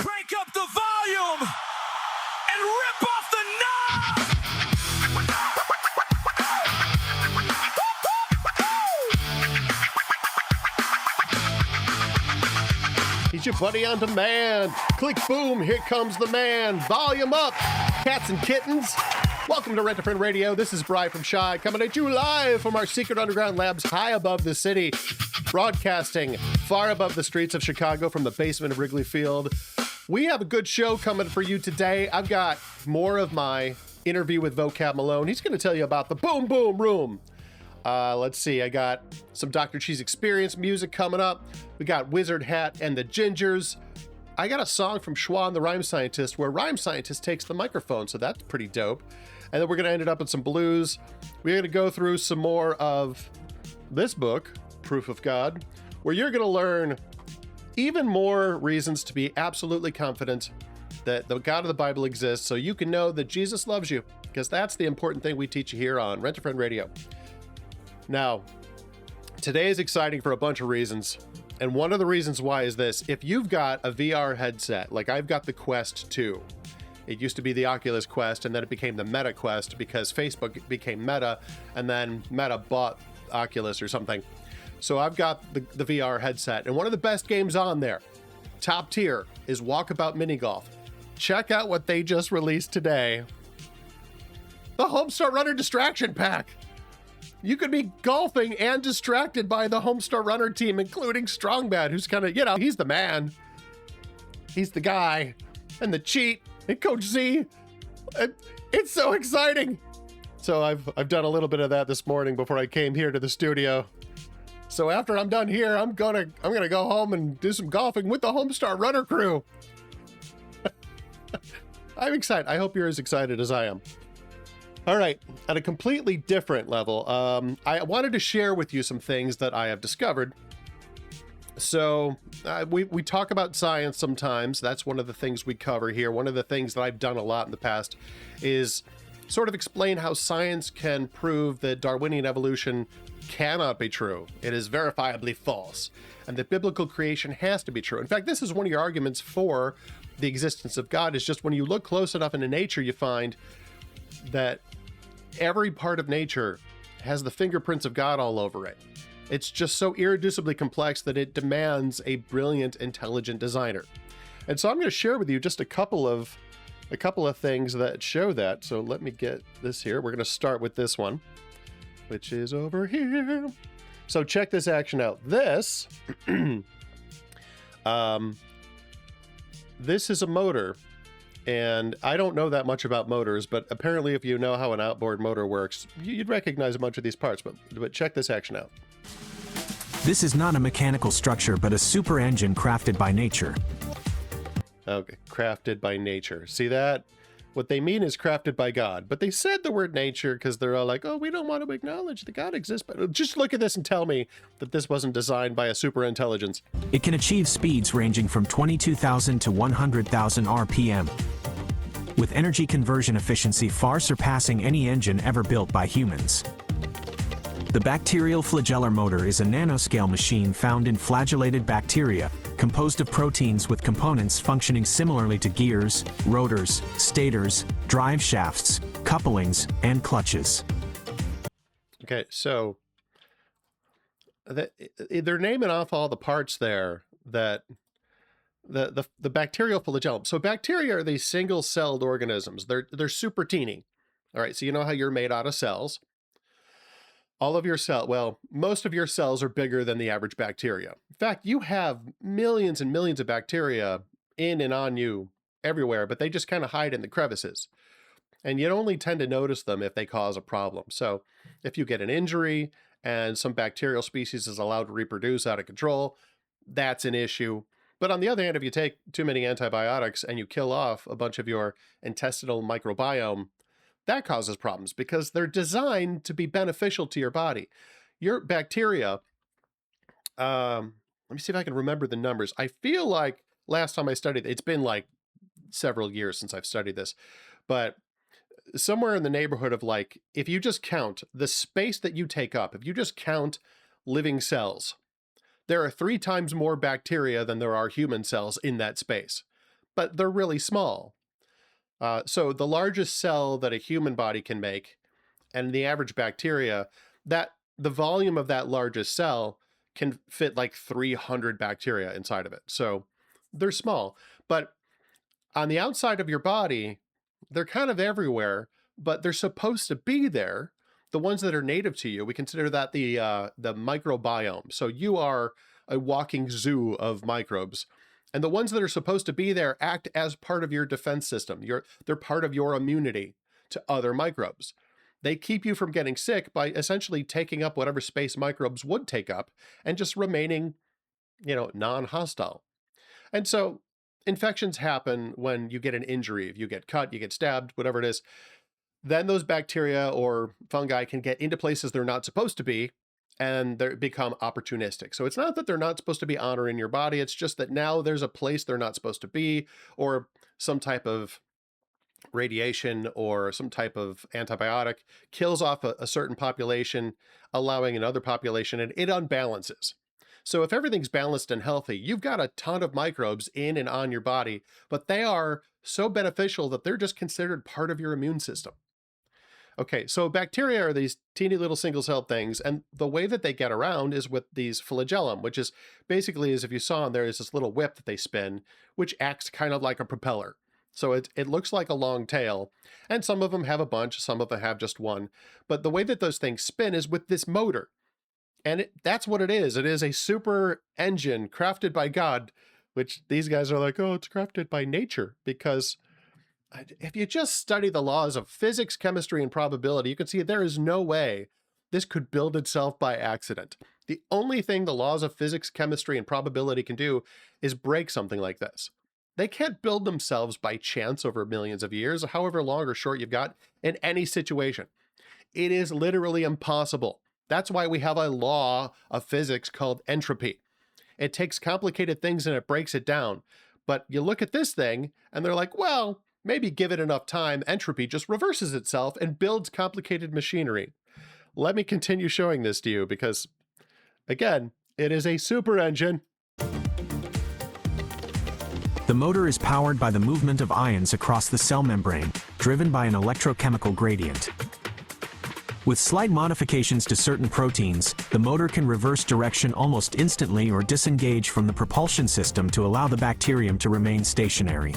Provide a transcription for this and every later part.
Crank up the volume and rip off the knob! He's your buddy on demand. Click, boom, here comes the man. Volume up, cats and kittens. Welcome to Rent a Friend Radio. This is Bryan from Shwa, coming at you live from our secret underground labs high above the city, broadcasting far above the streets of Chicago from the basement of Wrigley Field. We have a good show coming for you today. I've got more of my interview with Cab Malone. He's going to tell you about the Boom Boom Room. Let's see, I got some Dr. Cheese Experience music coming up. We got Wizard Hat and the Gingers. I got a song from Shwa and the Rhyme Scientist where Rhyme Scientist takes the microphone, so that's pretty dope. And then we're going to end it up with some blues. We're going to go through some more of this book, Proof of God, where you're going to learn even more reasons to be absolutely confident that the God of the Bible exists, so you can know that Jesus loves you, because that's the important thing we teach you here on Rent a Friend Radio. Now, today is exciting for a bunch of reasons, and one of the reasons why is this. If you've got a VR headset, like I've got the Quest 2, it used to be the Oculus Quest, and then it became the Meta Quest because Facebook became Meta, and then Meta bought Oculus or something. So I've got the VR headset, and one of the best games on there, top tier, is Walkabout Mini Golf. Check out what they just released today. The Homestar Runner Distraction Pack. You could be golfing and distracted by the Homestar Runner team, including Strongbad, who's kind of, he's the man. He's the guy. And the cheat. And Coach Z. It's so exciting. So I've done a little bit of that this morning before I came here to the studio. So after I'm done here, I'm gonna go home and do some golfing with the Homestar Runner crew. I'm excited. I hope you're as excited as I am. All right, at a completely different level, I wanted to share with you some things that I have discovered. So we talk about science sometimes. That's one of the things we cover here. One of the things that I've done a lot in the past is sort of explain how science can prove that Darwinian evolution cannot be true. It is verifiably false, and that biblical creation has to be true. In fact, this is one of your arguments for the existence of God, is just when you look close enough into nature, you find that every part of nature has the fingerprints of God all over it. It's just so irreducibly complex that it demands a brilliant, intelligent designer. And so I'm going to share with you just a couple of things that show that. So let me get this here. We're going to start with this one, which is over here. So check this action out. This, this is a motor. And I don't know that much about motors, but apparently if you know how an outboard motor works, you'd recognize a bunch of these parts, but check this action out. This is not a mechanical structure, but a super engine crafted by nature. Okay, crafted by nature. See that? What they mean is crafted by God, but they said the word nature because they're all like, oh, we don't want to acknowledge that God exists, but just look at this and tell me that this wasn't designed by a super intelligence. It can achieve speeds ranging from 22,000 to 100,000 RPM, with energy conversion efficiency far surpassing any engine ever built by humans. The bacterial flagellar motor is a nanoscale machine found in flagellated bacteria, composed of proteins with components functioning similarly to gears, rotors, stators, drive shafts, couplings, and clutches. Okay, so they're naming off all the parts there that the bacterial flagellum. So bacteria are these single-celled organisms. They're super teeny. All right, so you know how you're made out of cells. All of your most of your cells are bigger than the average bacteria. In fact, you have millions and millions of bacteria in and on you everywhere, but they just kind of hide in the crevices. And you only tend to notice them if they cause a problem. So if you get an injury and some bacterial species is allowed to reproduce out of control, that's an issue. But on the other hand, if you take too many antibiotics and you kill off a bunch of your intestinal microbiome, that causes problems because they're designed to be beneficial to your body. Your bacteria, let me see if I can remember the numbers. I feel like last time I studied, it's been like several years since I've studied this, but somewhere in the neighborhood of like, if you just count the space that you take up, if you just count living cells, there are 3 times more bacteria than there are human cells in that space. but they're really small. So the largest cell that a human body can make, and the average bacteria, that the volume of that largest cell can fit like 300 bacteria inside of it. So they're small, but on the outside of your body, they're kind of everywhere, but they're supposed to be there. The ones that are native to you, we consider that the microbiome. So you are a walking zoo of microbes. And the ones that are supposed to be there act as part of your defense system. They're part of your immunity to other microbes. They keep you from getting sick by essentially taking up whatever space microbes would take up and just remaining, non-hostile. And so infections happen when you get an injury. If you get cut, you get stabbed, whatever it is, then those bacteria or fungi can get into places they're not supposed to be, and they become opportunistic. So it's not that they're not supposed to be honoring your body. It's just that now there's a place they're not supposed to be, or some type of radiation or some type of antibiotic kills off a certain population, allowing another population, and it unbalances. So if everything's balanced and healthy, you've got a ton of microbes in and on your body, but they are so beneficial that they're just considered part of your immune system. Okay, so bacteria are these teeny little single-celled things, and the way that they get around is with these flagellum, which is basically, as if you saw, there is this little whip that they spin, which acts kind of like a propeller. So it looks like a long tail, and some of them have a bunch, some of them have just one. But the way that those things spin is with this motor. And that's what it is. It is a super engine crafted by God, which these guys are like, oh, it's crafted by nature, because if you just study the laws of physics, chemistry, and probability, you can see there is no way this could build itself by accident. The only thing the laws of physics, chemistry, and probability can do is break something like this. They can't build themselves by chance over millions of years, however long or short you've got, in any situation. It is literally impossible. That's why we have a law of physics called entropy. It takes complicated things and it breaks it down. But you look at this thing and they're like, well, maybe give it enough time, entropy just reverses itself and builds complicated machinery. Let me continue showing this to you because, again, it is a super engine. The motor is powered by the movement of ions across the cell membrane, driven by an electrochemical gradient. With slight modifications to certain proteins, the motor can reverse direction almost instantly or disengage from the propulsion system to allow the bacterium to remain stationary.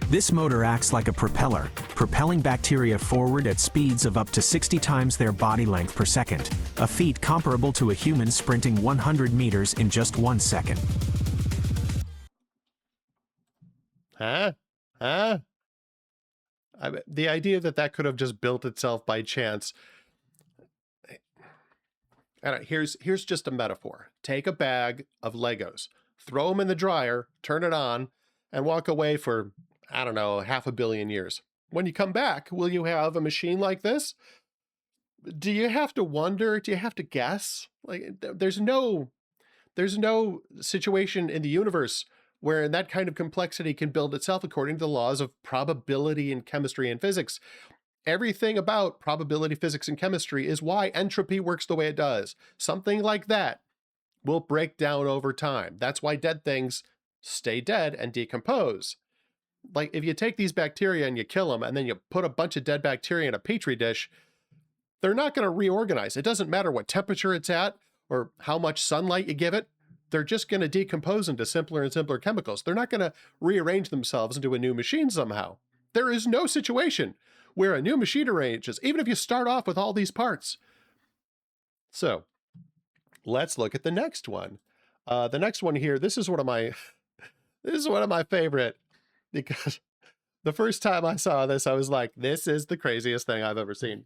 This motor acts like a propeller, propelling bacteria forward at speeds of up to 60 times their body length per second, a feat comparable to a human sprinting 100 meters in just 1 second. The idea that could have just built itself by chance. Here's just a metaphor. Take a bag of Legos, throw them in the dryer, turn it on, and walk away for, 500 million years. When you come back, will you have a machine like this? Do you have to wonder? Do you have to guess? There's no situation in the universe where that kind of complexity can build itself according to the laws of probability in chemistry and physics. Everything about probability, physics, and chemistry is why entropy works the way it does. Something like that will break down over time. That's why dead things stay dead and decompose. Like if you take these bacteria and you kill them and then you put a bunch of dead bacteria in a petri dish, they're not going to reorganize. It doesn't matter what temperature it's at or how much sunlight you give it. They're just going to decompose into simpler and simpler chemicals. They're not going to rearrange themselves into a new machine somehow. There is no situation where a new machine arranges, even if you start off with all these parts. So let's look at the next one. The next one here, this is one of my favorite, because the first time I saw this, I was like, this is the craziest thing I've ever seen.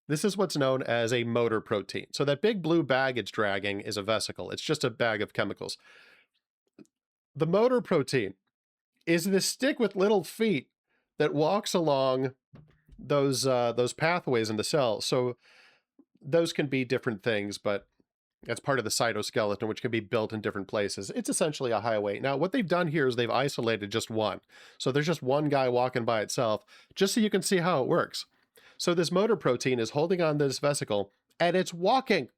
This is what's known as a motor protein. So that big blue bag it's dragging is a vesicle. It's just a bag of chemicals. The motor protein is this stick with little feet that walks along those pathways in the cell. So those can be different things, but that's part of the cytoskeleton, which can be built in different places. It's essentially a highway. Now, what they've done here is they've isolated just one. So there's just one guy walking by itself, just so you can see how it works. So this motor protein is holding on to this vesicle, and it's walking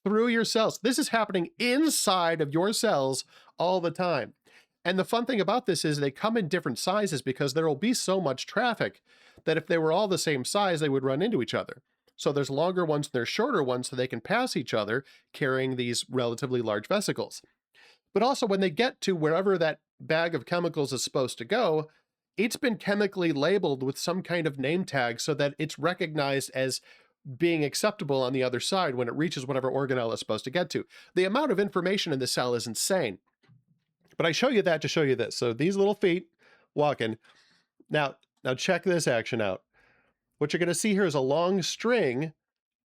through your cells. This is happening inside of your cells all the time. And the fun thing about this is they come in different sizes because there will be so much traffic that if they were all the same size, they would run into each other. So there's longer ones and there's shorter ones so they can pass each other carrying these relatively large vesicles. But also when they get to wherever that bag of chemicals is supposed to go, it's been chemically labeled with some kind of name tag so that it's recognized as being acceptable on the other side when it reaches whatever organelle it's supposed to get to. The amount of information in the cell is insane. But I show you that to show you this. So these little feet walking. Now check this action out. What you're going to see here is a long string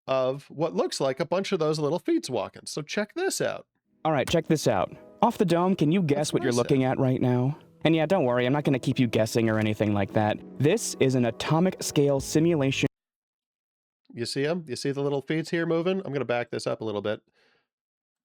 of what looks like a bunch of those little feet walking. So check this out. All right, check this out. Off the dome, can you guess what you're looking at right now? And yeah, don't worry, I'm not going to keep you guessing or anything like that. This is an atomic scale simulation. You see them? You see the little feet here moving? I'm going to back this up a little bit.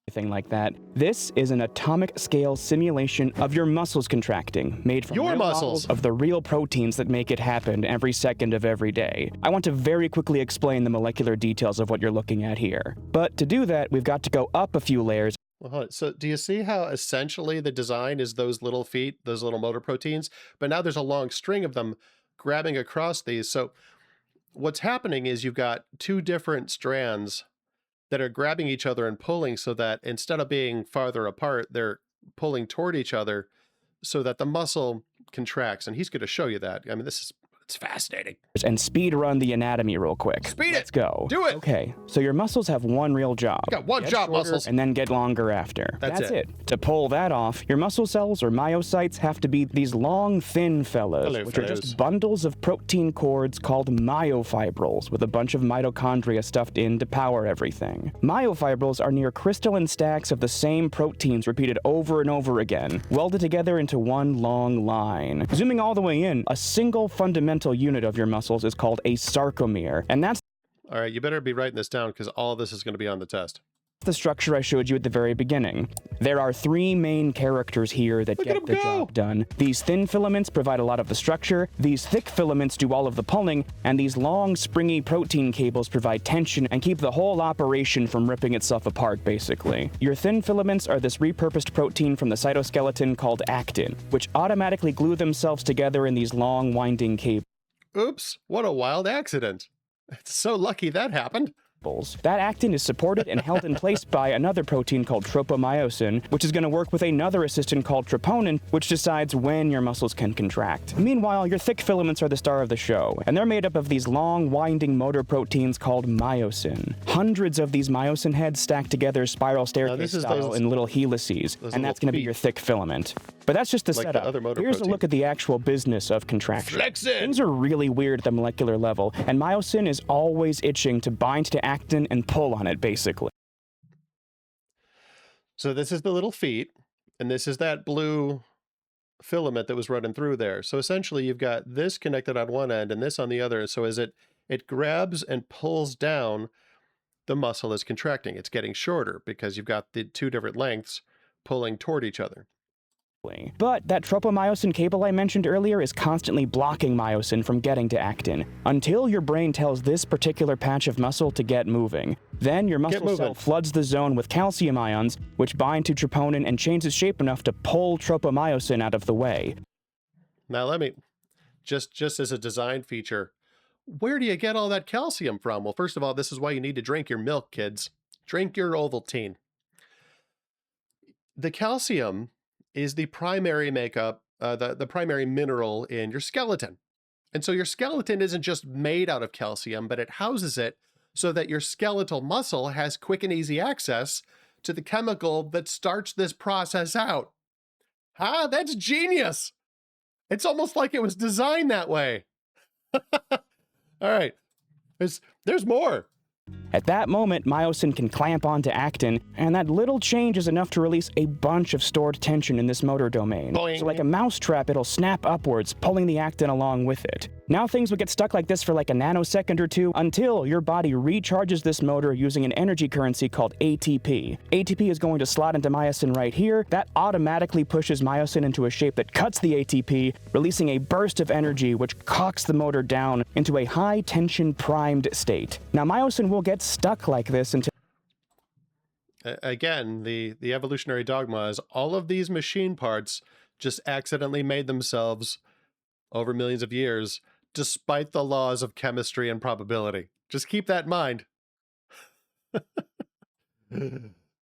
Anything like that. This is an atomic scale simulation of your muscles contracting, made from your muscles of the real proteins that make it happen every second of every day. I want to very quickly explain the molecular details of what you're looking at here. But to do that, we've got to go up a few layers. Well, so do you see how essentially the design is those little feet, those little motor proteins, but now there's a long string of them grabbing across these. So what's happening is you've got two different strands that are grabbing each other and pulling so that instead of being farther apart, they're pulling toward each other so that the muscle contracts. And he's going to show you that. I mean, it's fascinating. And speed run the anatomy real quick. Speed it. Let's go. Do it. Okay, so your muscles have one real job. Got one job, muscles. And then get longer after. That's it. To pull that off, your muscle cells or myocytes have to be these long, thin fellas, which are just bundles of protein cords called myofibrils with a bunch of mitochondria stuffed in to power everything. Myofibrils are near crystalline stacks of the same proteins repeated over and over again, welded together into one long line. Zooming all the way in, a single fundamental unit of your muscles is called a sarcomere, and that's all right, you better be writing this down because all this is going to be on the test. The structure I showed you at the very beginning. There are three main characters here that get the job done. These thin filaments provide a lot of the structure, these thick filaments do all of the pulling, and these long, springy protein cables provide tension and keep the whole operation from ripping itself apart, basically. Your thin filaments are this repurposed protein from the cytoskeleton called actin, which automatically glue themselves together in these long, winding cables. Oops, what a wild accident. It's so lucky that happened. That actin is supported and held in place by another protein called tropomyosin, which is going to work with another assistant called troponin, which decides when your muscles can contract. Meanwhile, your thick filaments are the star of the show, and they're made up of these long, winding motor proteins called myosin. Hundreds of these myosin heads stacked together spiral staircase style in little helices, and that's going to be your thick filament. But that's just the setup. Here's a look at the actual business of contraction. Things are really weird at the molecular level, and myosin is always itching to bind to actin and pull on it, basically. So this is the little feet, and this is that blue filament that was running through there. So essentially you've got this connected on one end and this on the other. So as it grabs and pulls down, the muscle is contracting. It's getting shorter because you've got the two different lengths pulling toward each other. But that tropomyosin cable I mentioned earlier is constantly blocking myosin from getting to actin, until your brain tells this particular patch of muscle to get moving. Then your muscle cell floods the zone with calcium ions, which bind to troponin and change its shape enough to pull tropomyosin out of the way. Now let me, just as a design feature, where do you get all that calcium from? Well, first of all, this is why you need to drink your milk, kids. Drink your Ovaltine. The calcium is the primary makeup, the primary mineral in your skeleton. And so your skeleton isn't just made out of calcium, but it houses it so that your skeletal muscle has quick and easy access to the chemical that starts this process out. Huh? That's genius. It's almost like it was designed that way. All right, there's more. At that moment, myosin can clamp onto actin, and that little change is enough to release a bunch of stored tension in this motor domain. Boing. So like a mousetrap, it'll snap upwards, pulling the actin along with it. Now things would get stuck like this for like a nanosecond or two until your body recharges this motor using an energy currency called ATP. ATP is going to slot into myosin right here. That automatically pushes myosin into a shape that cuts the ATP, releasing a burst of energy which cocks the motor down into a high-tension primed state. Now myosin will get stuck like this until... Again, the evolutionary dogma is all of these machine parts just accidentally made themselves over millions of years, despite the laws of chemistry and probability. Just keep that in mind. All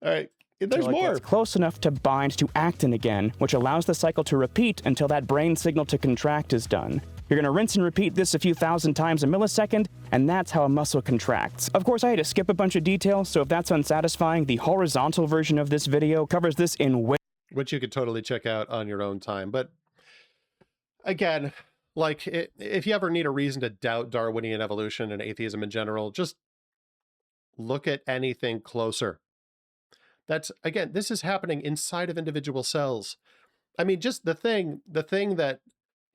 right. There's till it more. gets close enough to bind to actin again, which allows the cycle to repeat until that brain signal to contract is done. You're going to rinse and repeat this a few thousand times a millisecond, and that's how a muscle contracts. Of course, I had to skip a bunch of details, so if that's unsatisfying, the horizontal version of this video covers this in which you could totally check out on your own time. But again, like, if you ever need a reason to doubt Darwinian evolution and atheism in general, just look at anything closer. That's, again, this is happening inside of individual cells. I mean, just the thing that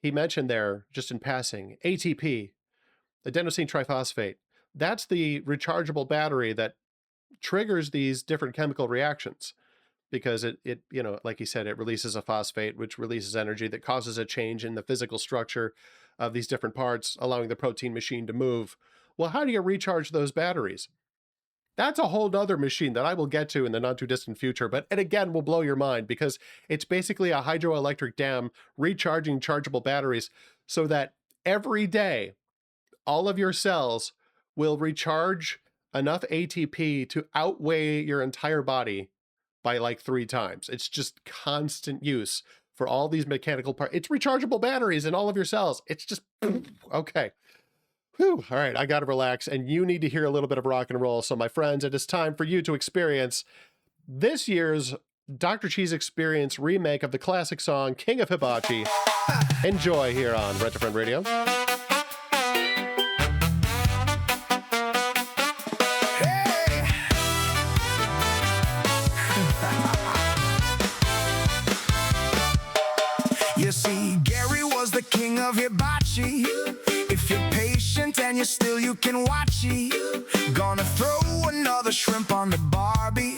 he mentioned there, just in passing, ATP, adenosine triphosphate, that's the rechargeable battery that triggers these different chemical reactions, because it you know, like he said, it releases a phosphate, which releases energy that causes a change in the physical structure of these different parts, allowing the protein machine to move. Well, how do you recharge those batteries? That's a whole nother machine that I will get to in the not too distant future, but it again will blow your mind, because it's basically a hydroelectric dam recharging chargeable batteries so that every day all of your cells will recharge enough ATP to outweigh your entire body by like 3 times. It's just constant use for all these mechanical parts. It's rechargeable batteries in all of your cells. It's just, okay. Whew. All right, I got to relax, and you need to hear a little bit of rock and roll. So my friends, it is time for you to experience this year's Dr. Cheese Experience remake of the classic song King of Hibachi. Enjoy here on Rent a Friend Radio. You see, Gary was the king of Hibachi. If you're patient and you can watch it. Gonna throw another shrimp on the Barbie.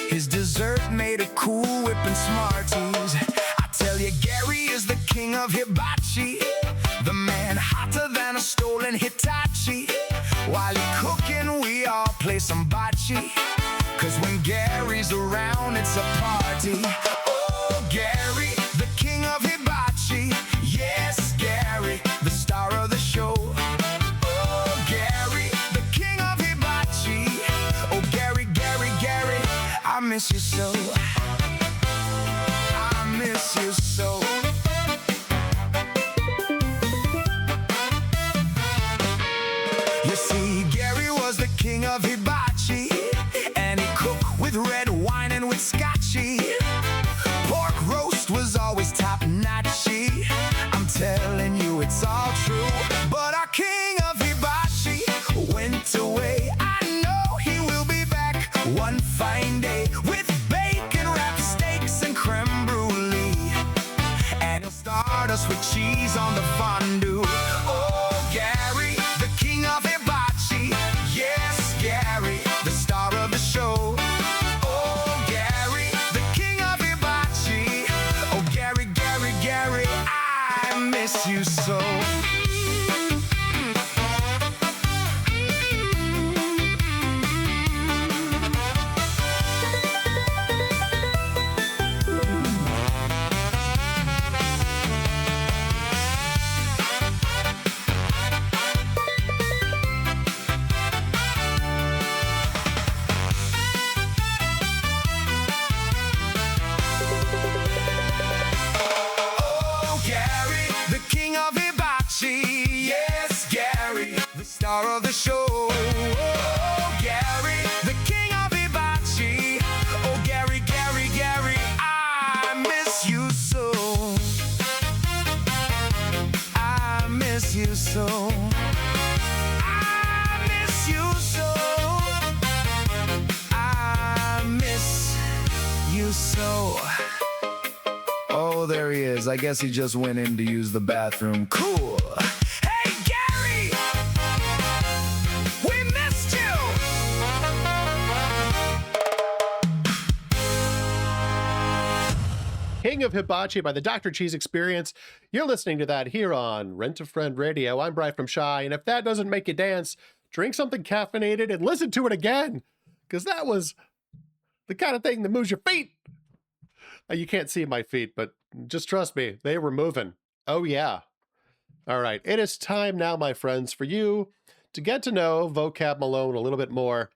His dessert made of Cool Whip and Smarties. I tell you, Gary is the king of Hibachi. The man hotter than a stolen Hitachi. While he cooking, we all play some bocce. Cause when Gary's around, it's a party. Oh, Gary, the king of Hibachi. Yes, Gary, the star of the show. Oh, Gary, the king of Hibachi. Oh, Gary, Gary, Gary, I miss you so. I miss you so. You see, Gary was the king of Hibachi, and he cooked with red wine and with scotchy. Pork roast was always top-notchy. I'm telling you, it's all true. But our king of Hibachi went away. I know he will be back one fine day with bacon-wrapped steaks and creme brulee. And he'll start us with cheese on the fondue. Oh, Gary, the king of Hibachi. Yes, Gary, the star of the show. Oh, Gary, the king of Hibachi. Oh, Gary, Gary, Gary, I miss you so. Star of the show. Oh, Gary, the king of Hibachi. Oh, Gary, Gary, Gary, I miss you so. I miss you so. I miss you so. I miss you so. Oh, there he is. I guess he just went in to use the bathroom. Cool. King of Hibachi by the Dr. Cheese Experience. You're listening to that here on Rent a Friend Radio. I'm Bryan from Shwa, and if that doesn't make you dance, drink something caffeinated and listen to it again, because that was the kind of thing that moves your feet. You can't see my feet, but just trust me, they were moving. Oh, yeah. All right. It is time now, my friends, for you to get to know Cab Malone a little bit more.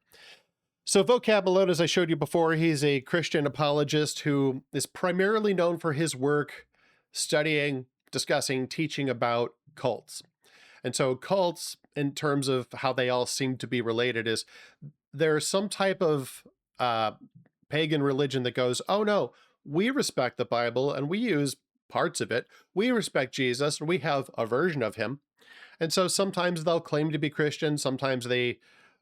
So Cab Malone, as I showed you before, he's a Christian apologist who is primarily known for his work studying, discussing, teaching about cults. And so cults, in terms of how they all seem to be related, is there's some type of pagan religion that goes, oh no, we respect the Bible and we use parts of it. We respect Jesus and we have a version of him. And so sometimes they'll claim to be Christian. Sometimes they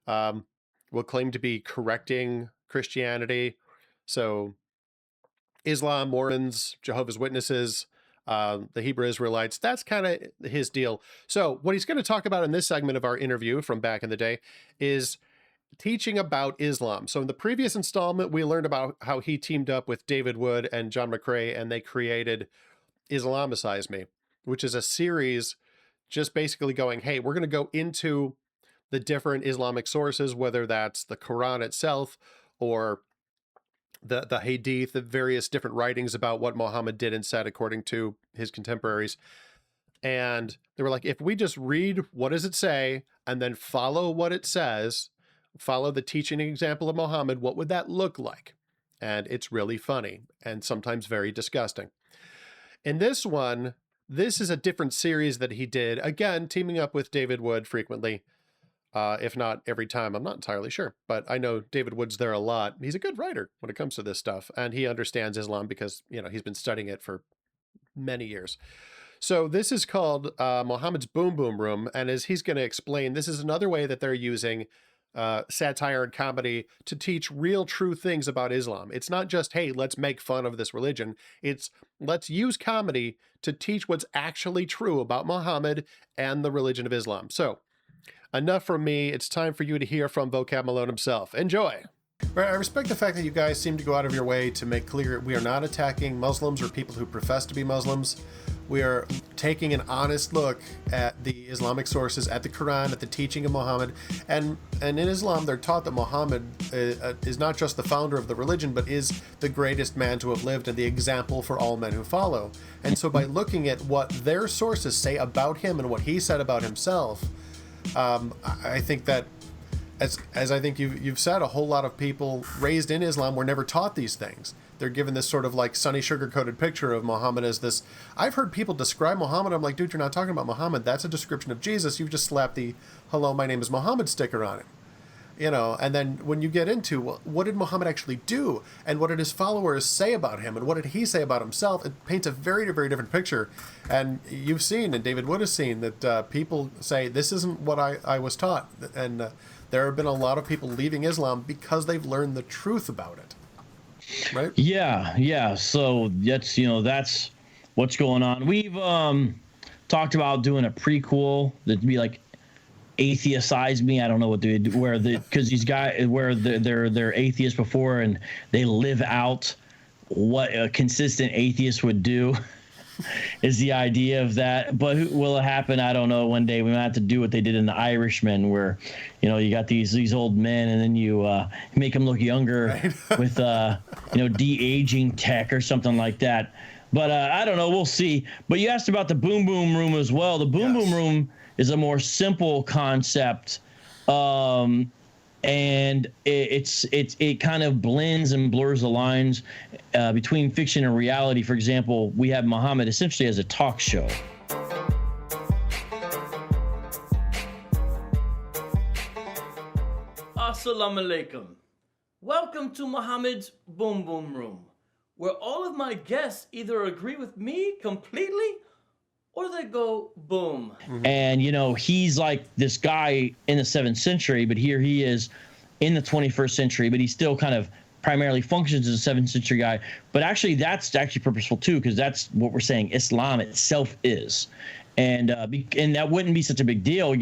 will claim to be correcting Christianity. So Islam, Mormons, Jehovah's Witnesses, the Hebrew Israelites, that's kind of his deal. So what he's going to talk about in this segment of our interview from back in the day is teaching about Islam. So in the previous installment, we learned about how he teamed up with David Wood and John McCrae, and they created ISLAMACIZE Me, which is a series just basically going, hey, we're going to go into the different Islamic sources, whether that's the Quran itself or the Hadith, the various different writings about what Muhammad did and said according to his contemporaries. And they were like, if we just read what does it say and then follow what it says, follow the teaching example of Muhammad, what would that look like? And it's really funny and sometimes very disgusting. In this one, this is a different series that he did, again, teaming up with David Wood frequently, if not every time. I'm not entirely sure, but I know David Wood's there a lot. He's a good writer when it comes to this stuff, and he understands Islam because, you know, he's been studying it for many years. So this is called Muhammad's Boom Boom Room, and as he's going to explain, this is another way that they're using satire and comedy to teach real true things about Islam. It's not just, hey, let's make fun of this religion. It's let's use comedy to teach what's actually true about Muhammad and the religion of Islam. So enough from me. It's time for you to hear from Cab Malone himself. Enjoy. Right, I respect the fact that you guys seem to go out of your way to make clear we are not attacking Muslims or people who profess to be Muslims. We are taking an honest look at the Islamic sources, at the Quran, at the teaching of Muhammad. And in Islam, they're taught that Muhammad is not just the founder of the religion, but is the greatest man to have lived and the example for all men who follow. And so by looking at what their sources say about him and what he said about himself, I think that as I think you've said, a whole lot of people raised in Islam were never taught these things. They're given this sort of like sunny sugar-coated picture of Muhammad as this. I've heard people describe Muhammad. I'm like, dude, you're not talking about Muhammad. That's a description of Jesus. You've just slapped the "Hello, my name is Muhammad" sticker on it. You know, and then when you get into what did Muhammad actually do and what did his followers say about him and what did he say about himself, it paints a very, very different picture. And you've seen, and David Wood has seen, that people say, this isn't what I was taught. And there have been a lot of people leaving Islam because they've learned the truth about it. Right? Yeah. So that's what's going on. We've talked about doing a prequel that'd be like atheist-size me. I don't know what they do, because these guys they're atheists before and they live out what a consistent atheist would do. Is the idea of that, but will it happen? I don't know. One day we might have to do what they did in The Irishman, where you got these old men and then you make them look younger, right? With de-aging tech or something like that. But I don't know. We'll see. But you asked about the Boom Boom Room as well. The Boom Boom Room is a more simple concept, and it kind of blends and blurs the lines between fiction and reality. For example, we have Muhammad essentially as a talk show. Assalamu alaikum. Welcome to Muhammad's Boom Boom Room, where all of my guests either agree with me completely or they go boom. And, he's like this guy in the 7th century, but here he is in the 21st century, but he still kind of primarily functions as a 7th century guy. But actually, that's actually purposeful too, because that's what we're saying Islam itself is. And that wouldn't be such a big deal,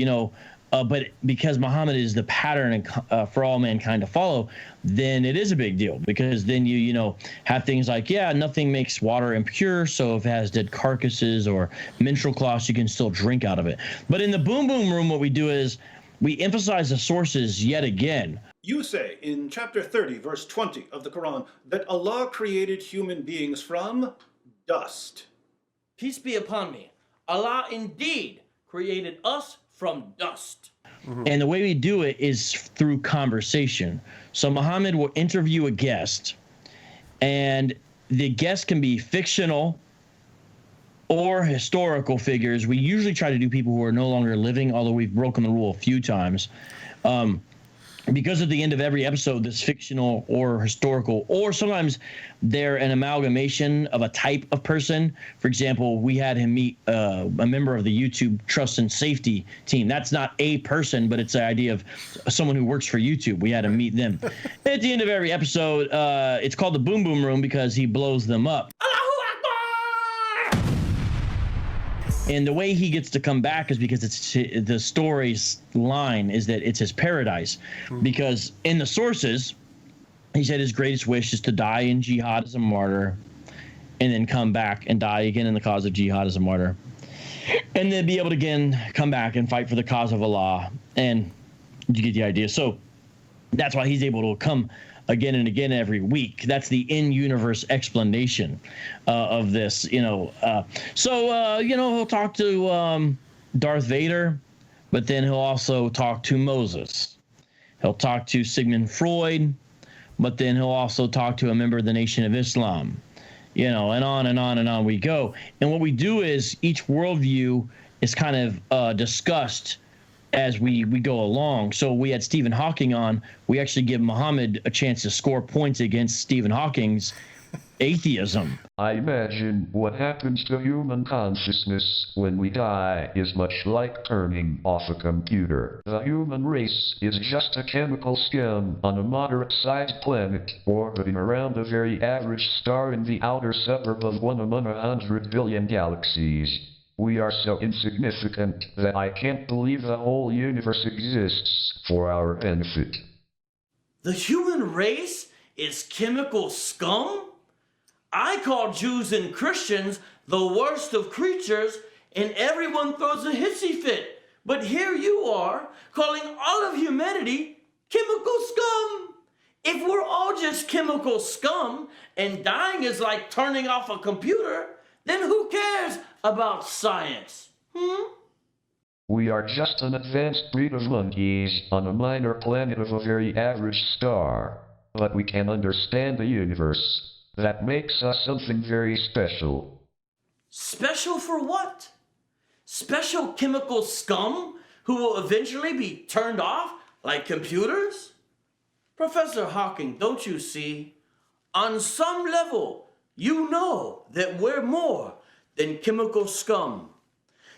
but because Muhammad is the pattern for all mankind to follow, then it is a big deal, because then you have things like, nothing makes water impure, so if it has dead carcasses or menstrual cloths, you can still drink out of it. But in the Boom Boom Room, what we do is we emphasize the sources yet again. You say in chapter 30, verse 20 of the Quran, that Allah created human beings from dust. Peace be upon me. Allah indeed created us from dust. And the way we do it is through conversation. So Muhammad will interview a guest, and the guest can be fictional or historical figures. We usually try to do people who are no longer living, although we've broken the rule a few times. Because at the end of every episode, this fictional or historical, or sometimes they're an amalgamation of a type of person. For example, we had him meet a member of the YouTube Trust and Safety team. That's not a person, but it's the idea of someone who works for YouTube. We had him meet them. At the end of every episode, it's called the Boom Boom Room because he blows them up. And the way he gets to come back is because it's the story's line is that it's his paradise. Because in the sources, he said his greatest wish is to die in jihad as a martyr and then come back and die again in the cause of jihad as a martyr. And then be able to again come back and fight for the cause of Allah. And you get the idea. So that's why he's able to come again and again every week. That's the in-universe explanation of this, So he'll talk to Darth Vader, but then he'll also talk to Moses. He'll talk to Sigmund Freud, but then he'll also talk to a member of the Nation of Islam, and on and on and on we go. And what we do is each worldview is kind of discussed as we go along. So we had Stephen Hawking on. We actually give Muhammad a chance to score points against Stephen Hawking's atheism. I imagine what happens to human consciousness when we die is much like turning off a computer. The human race is just a chemical skim on a moderate-sized planet orbiting around a very average star in the outer suburb of one among 100 billion galaxies. We are so insignificant that I can't believe the whole universe exists for our benefit. The human race is chemical scum? I call Jews and Christians the worst of creatures, and everyone throws a hissy fit. But here you are, calling all of humanity chemical scum. If we're all just chemical scum, and dying is like turning off a computer, then who cares about science? We are just an advanced breed of monkeys on a minor planet of a very average star. But we can understand the universe. That makes us something very special. Special for what? Special chemical scum who will eventually be turned off like computers? Professor Hawking, don't you see? On some level, you know that we're more than chemical scum.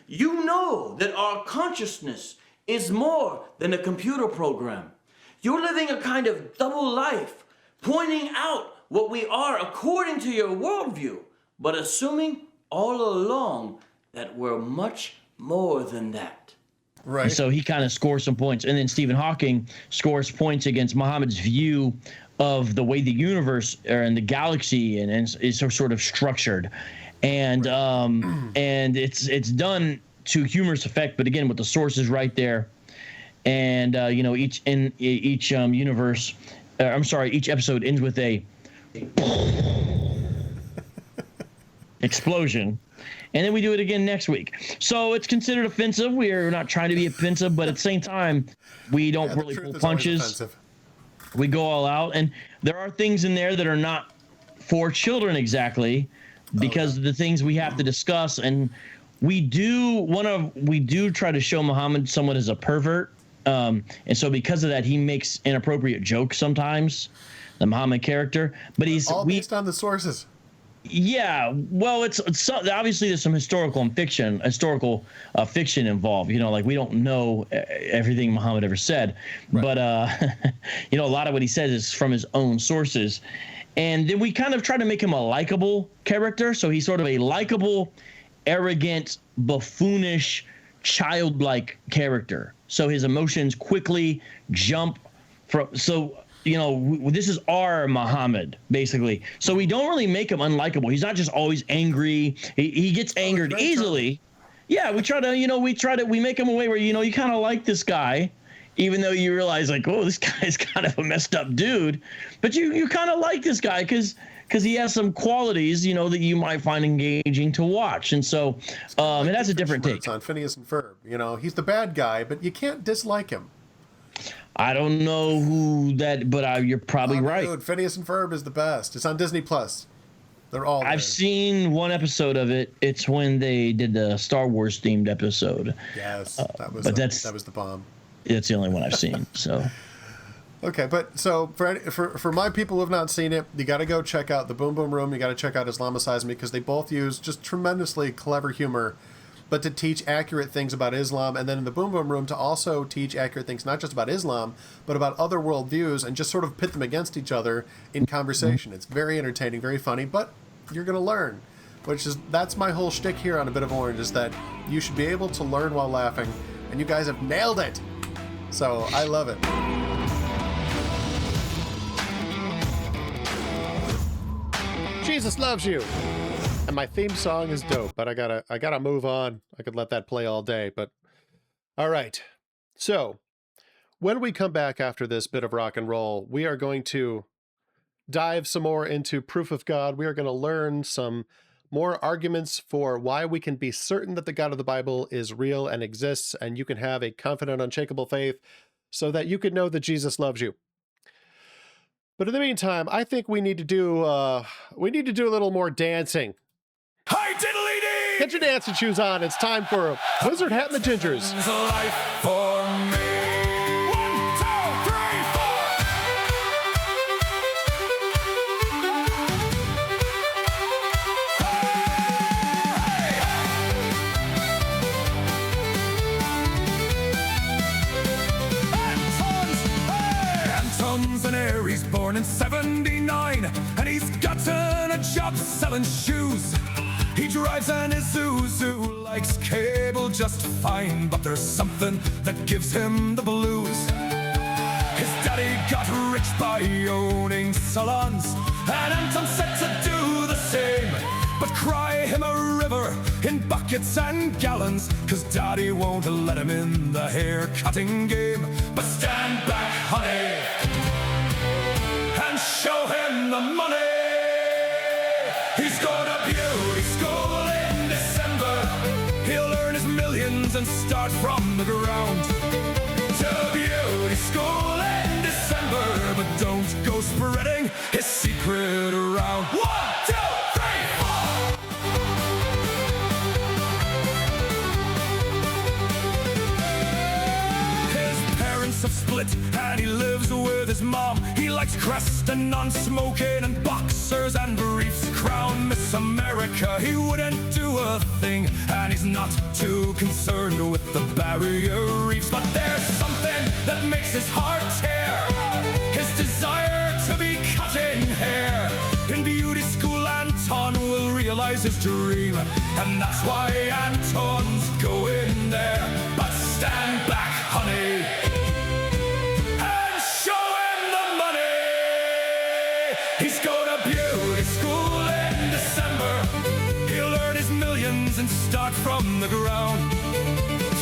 You know that our consciousness is more than a computer program. You're living a kind of double life, pointing out what we are according to your worldview, but assuming all along that we're much more than that. Right. So he kind of scores some points. And then Stephen Hawking scores points against Muhammad's view of the way the universe and the galaxy and is sort of structured. And and it's done to humorous effect, but again with the sources right there. And each universe, each episode ends with a explosion. And then we do it again next week. So it's considered offensive. We're not trying to be offensive, but at the same time, we don't really pull punches. We go all out. And there are things in there that are not for children exactly, because of the things we have to discuss. And we do try to show Muhammad somewhat as a pervert. And so because of that, he makes inappropriate jokes sometimes, the Muhammad character. But he's all based on the sources. Yeah, well, it's obviously there's some historical fiction involved. Like we don't know everything Muhammad ever said, right. But a lot of what he says is from his own sources. And then we kind of try to make him a likable character. So he's sort of a likable, arrogant, buffoonish, childlike character. So his emotions quickly jump from. So this is our Muhammad, basically. So we don't really make him unlikable. He's not just always angry. He gets angered easily. Yeah, we make him a way where, you kind of like this guy. even though you realize like, oh, this guy's kind of a messed up dude, but you kind of like this guy because he has some qualities, you know, that you might find engaging to watch. And so it has a different take. On Phineas and Ferb, you know, he's the bad guy, but you can't dislike him. I don't know who that, but you're probably right. Dude, Phineas and Ferb is the best. It's on Disney Plus. They're all. I've seen one episode of it. It's when they did the Star Wars themed episode. Yes, that was the bomb. It's the only one I've seen. So. Okay, but so for my people who have not seen it, you got to go check out the Boom Boom Room. You got to check out ISLAMACIZE Me, because they both use just tremendously clever humor, but to teach accurate things about Islam, and then in the Boom Boom Room to also teach accurate things not just about Islam, but about other worldviews, and just sort of pit them against each other in conversation. It's very entertaining, very funny, but you're going to learn, that's my whole shtick here on A Bit of Orange, is that you should be able to learn while laughing, and you guys have nailed it. So I love it. Jesus loves you. And my theme song is dope, but I gotta move on. I could let that play all day, but all right. So when we come back after this bit of rock and roll, we are going to dive some more into proof of God. We are going to learn some more arguments for why we can be certain that the God of the Bible is real and exists, and you can have a confident, unshakable faith so that you can know that Jesus loves you. But in the meantime, I think we need to do a little more dancing. Hi, diddly dee! Get your dancing shoes on. It's time for Wizard Hat and the Gingers. Life for me. 1, 2, 3, 4. Anton's an Aries, born in 79, and he's gotten a job selling shoes. He drives an Isuzu, likes cable just fine, but there's something that gives him the blues. His daddy got rich by owning salons, and Anton said to do the same, but cry him a river in buckets and gallons, 'cause daddy won't let him in the hair-cutting game. But stand back, honey, and show him the money. He's going to beauty school in December. He'll earn his millions and start from the ground. To beauty school in December, but don't go spreading his secret around. 1, 2, 3, 4. His parents have split and he lives with his mom. He likes Crest and non-smoking and boxers and briefs. Crown Miss America, he wouldn't do a thing, and he's not too concerned with the barrier reefs. But there's something that makes his heart tear, his desire to be cutting hair. In beauty school, Anton will realize his dream, and that's why Anton's going there. But stand back, honey, and show him the money. He's going to beauty school in December. He'll earn his millions and start from the ground.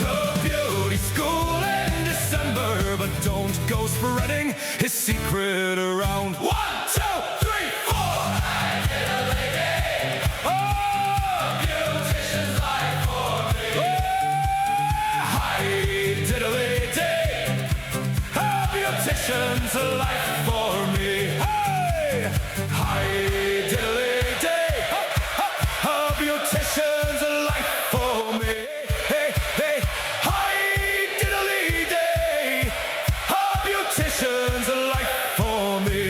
To beauty school in December, but don't go spreading his secret around. 1, 2, 3, 4. I get a lady. Oh, beautician's life for me. Oh, I did a lady. A beautician's life for me. Hey, I did a lady. A beautician's life for me. Hey, hey, I did a lady. A beautician's life for me.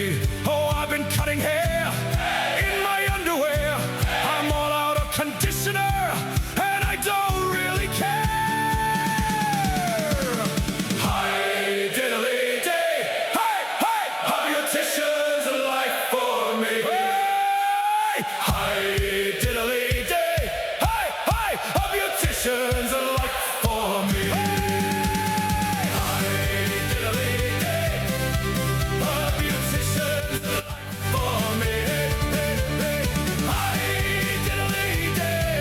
Oh, I've been cutting hair in my underwear. I'm all out of conditioner, and I don't really care. I did a lady. Hey, hey, a beautician's life for me. Hey, I did a lady. Hey, hey, a beautician's life for me. Hey, I did a lady. A beautician's life for me. Hey, hey, hey, I did a lady.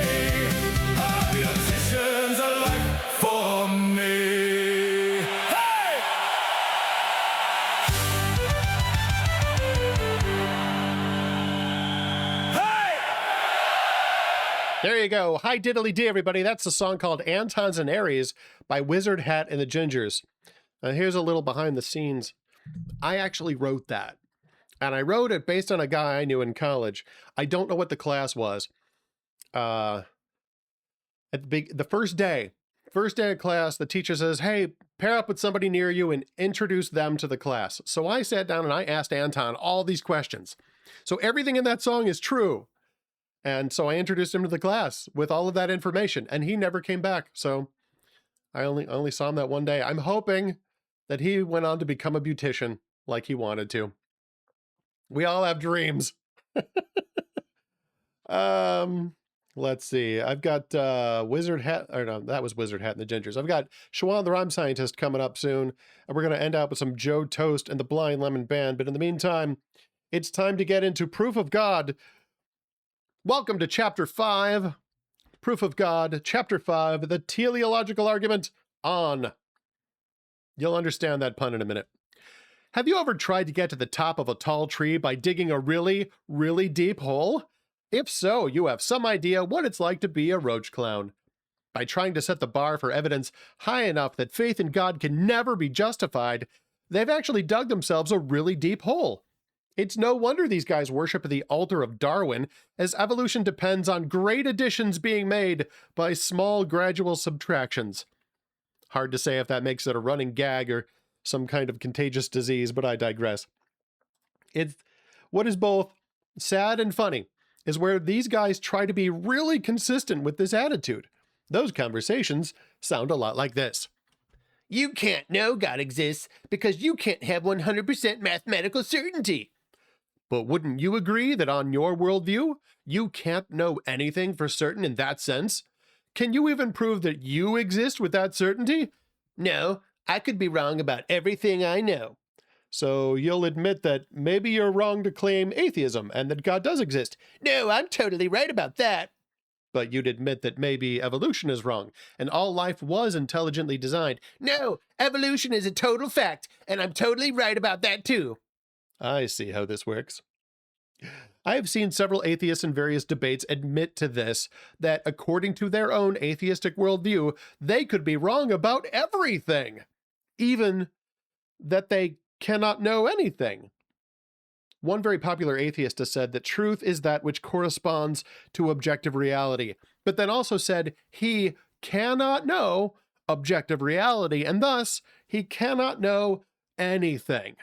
There you go. Hi diddly dee, everybody. That's a song called Antons and Aries by Wizard Hat and the Gingers. Here's a little behind the scenes. I actually wrote that. And I wrote it based on a guy I knew in college. I don't know what the class was. At the first day of class, the teacher says, hey, pair up with somebody near you and introduce them to the class. So I sat down and I asked Anton all these questions. So everything in that song is true. And so I introduced him to the class with all of that information, and he never came back. So I only saw him that one day. I'm hoping that he went on to become a beautician like he wanted to. We all have dreams. Let's see. I've got Wizard Hat, or no, that was Wizard Hat and the Gingers. I've got Shwa the Rhyme Scientist coming up soon, and we're going to end up with some Joe Toast and the Blind Lemon Band. But in the meantime, it's time to get into Proof of God. Welcome to Chapter 5, Proof of God, Chapter 5, the teleological argument on. You'll understand that pun in a minute. Have you ever tried to get to the top of a tall tree by digging a really, really deep hole? If so, you have some idea what it's like to be a roach clown. By trying to set the bar for evidence high enough that faith in God can never be justified, they've actually dug themselves a really deep hole. It's no wonder these guys worship the altar of Darwin, as evolution depends on great additions being made by small gradual subtractions. Hard to say if that makes it a running gag or some kind of contagious disease, but I digress. What is both sad and funny is where these guys try to be really consistent with this attitude. Those conversations sound a lot like this. You can't know God exists because you can't have 100% mathematical certainty. But wouldn't you agree that on your worldview, you can't know anything for certain in that sense? Can you even prove that you exist with that certainty? No, I could be wrong about everything I know. So you'll admit that maybe you're wrong to claim atheism and that God does exist. No, I'm totally right about that. But you'd admit that maybe evolution is wrong and all life was intelligently designed. No, evolution is a total fact, and I'm totally right about that too. I see how this works. I have seen several atheists in various debates admit to this, that according to their own atheistic worldview, they could be wrong about everything. Even that they cannot know anything. One very popular atheist has said that truth is that which corresponds to objective reality, but then also said he cannot know objective reality, and thus he cannot know anything.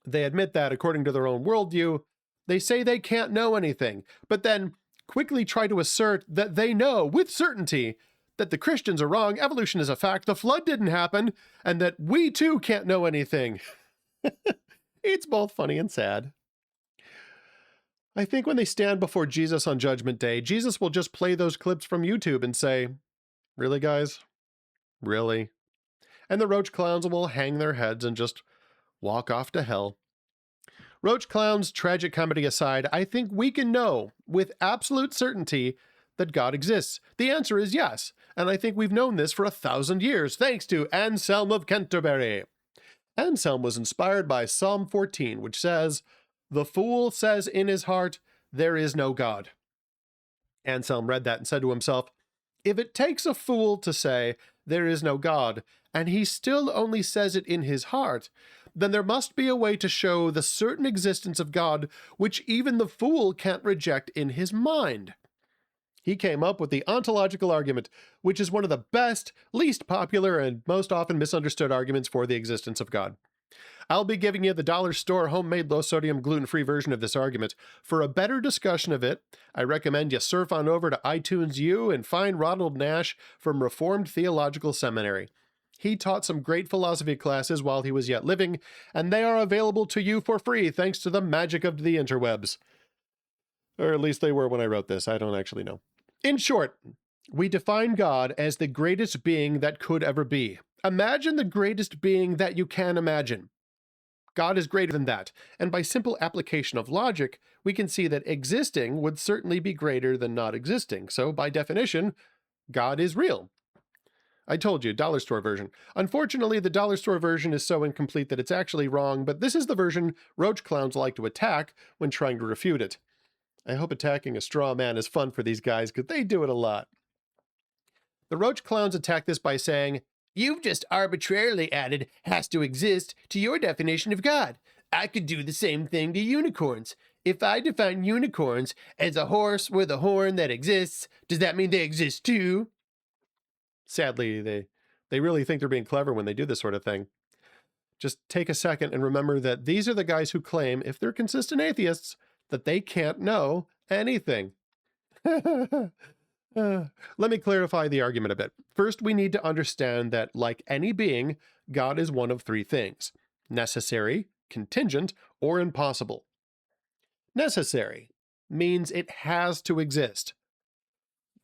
They admit that according to their own worldview, they say they can't know anything, but then quickly try to assert that they know with certainty that the Christians are wrong, evolution is a fact, the flood didn't happen, and that we too can't know anything. It's both funny and sad. I think when they stand before Jesus on Judgment Day, Jesus will just play those clips from YouTube and say, really, guys? Really? And the roach clowns will hang their heads and just walk off to hell. Roach clowns, tragic comedy aside, I think we can know with absolute certainty that God exists. The answer is yes, and I think we've known this for 1,000 years, thanks to Anselm of Canterbury. Anselm was inspired by Psalm 14, which says, "The fool says in his heart, there is no God." Anselm read that and said to himself, if it takes a fool to say, there is no God, and he still only says it in his heart, then there must be a way to show the certain existence of God which even the fool can't reject in his mind. He came up with the ontological argument, which is one of the best, least popular, and most often misunderstood arguments for the existence of God. I'll be giving you the dollar store homemade low-sodium gluten-free version of this argument. For a better discussion of it, I recommend you surf on over to iTunes U and find Ronald Nash from Reformed Theological Seminary. He taught some great philosophy classes while he was yet living, and they are available to you for free thanks to the magic of the interwebs. Or at least they were when I wrote this. I don't actually know. In short, we define God as the greatest being that could ever be. Imagine the greatest being that you can imagine. God is greater than that, and by simple application of logic, we can see that existing would certainly be greater than not existing. So, by definition, God is real. I told you, dollar store version. Unfortunately, the dollar store version is so incomplete that it's actually wrong, but this is the version roach clowns like to attack when trying to refute it. I hope attacking a straw man is fun for these guys, because they do it a lot. The roach clowns attack this by saying, "You've just arbitrarily added 'has to exist' to your definition of God. I could do the same thing to unicorns. If I define unicorns as a horse with a horn that exists, does that mean they exist too?" Sadly, they really think they're being clever when they do this sort of thing. Just take a second and remember that these are the guys who claim, if they're consistent atheists, that they can't know anything. Let me clarify the argument a bit. First, we need to understand that, like any being, God is one of three things: necessary, contingent, or impossible. Necessary means it has to exist.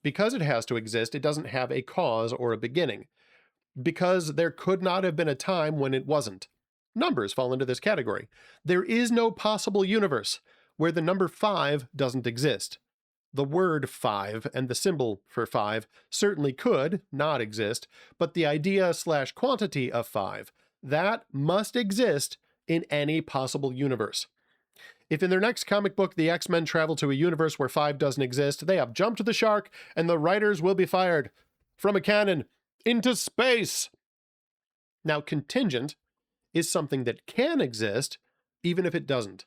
Because it has to exist, it doesn't have a cause or a beginning. Because there could not have been a time when it wasn't. Numbers fall into this category. There is no possible universe where the number 5 doesn't exist. The word 5 and the symbol for 5 certainly could not exist, but the idea/quantity of 5, that must exist in any possible universe. If in their next comic book the X-Men travel to a universe where 5 doesn't exist, they have jumped the shark and the writers will be fired from a cannon into space. Now, contingent is something that can exist even if it doesn't.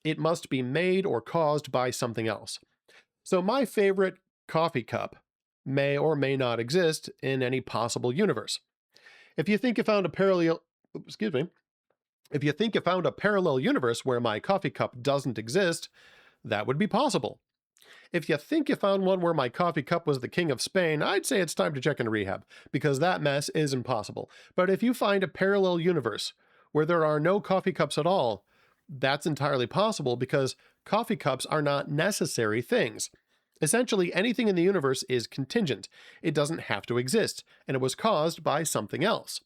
It must be made or caused by something else. So my favorite coffee cup may or may not exist in any possible universe. If you think you found a parallel universe where my coffee cup doesn't exist, that would be possible. If you think you found one where my coffee cup was the King of Spain, I'd say it's time to check into rehab, because that mess is impossible. But if you find a parallel universe where there are no coffee cups at all, that's entirely possible, because coffee cups are not necessary things. Essentially, anything in the universe is contingent. It doesn't have to exist, and it was caused by something else.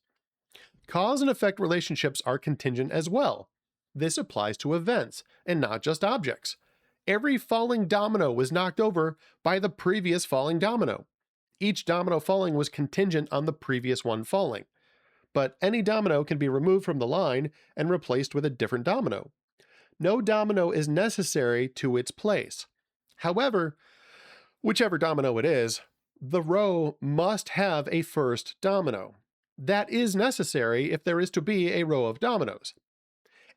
Cause and effect relationships are contingent as well. This applies to events, and not just objects. Every falling domino was knocked over by the previous falling domino. Each domino falling was contingent on the previous one falling. But any domino can be removed from the line and replaced with a different domino. No domino is necessary to its place. However, whichever domino it is, the row must have a first domino. That is necessary if there is to be a row of dominoes.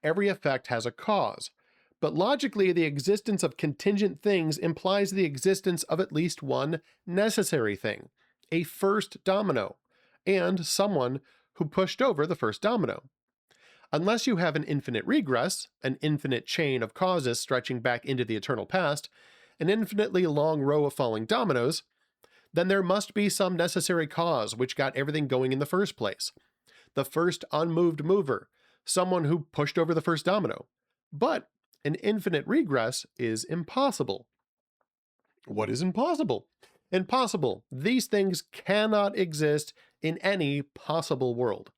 Every effect has a cause, but logically the existence of contingent things implies the existence of at least one necessary thing, a first domino, and someone who pushed over the first domino. Unless you have an infinite regress, an infinite chain of causes stretching back into the eternal past, an infinitely long row of falling dominoes, then there must be some necessary cause which got everything going in the first place. The first unmoved mover, someone who pushed over the first domino. But an infinite regress is impossible. What is impossible? Impossible. These things cannot exist in any possible world.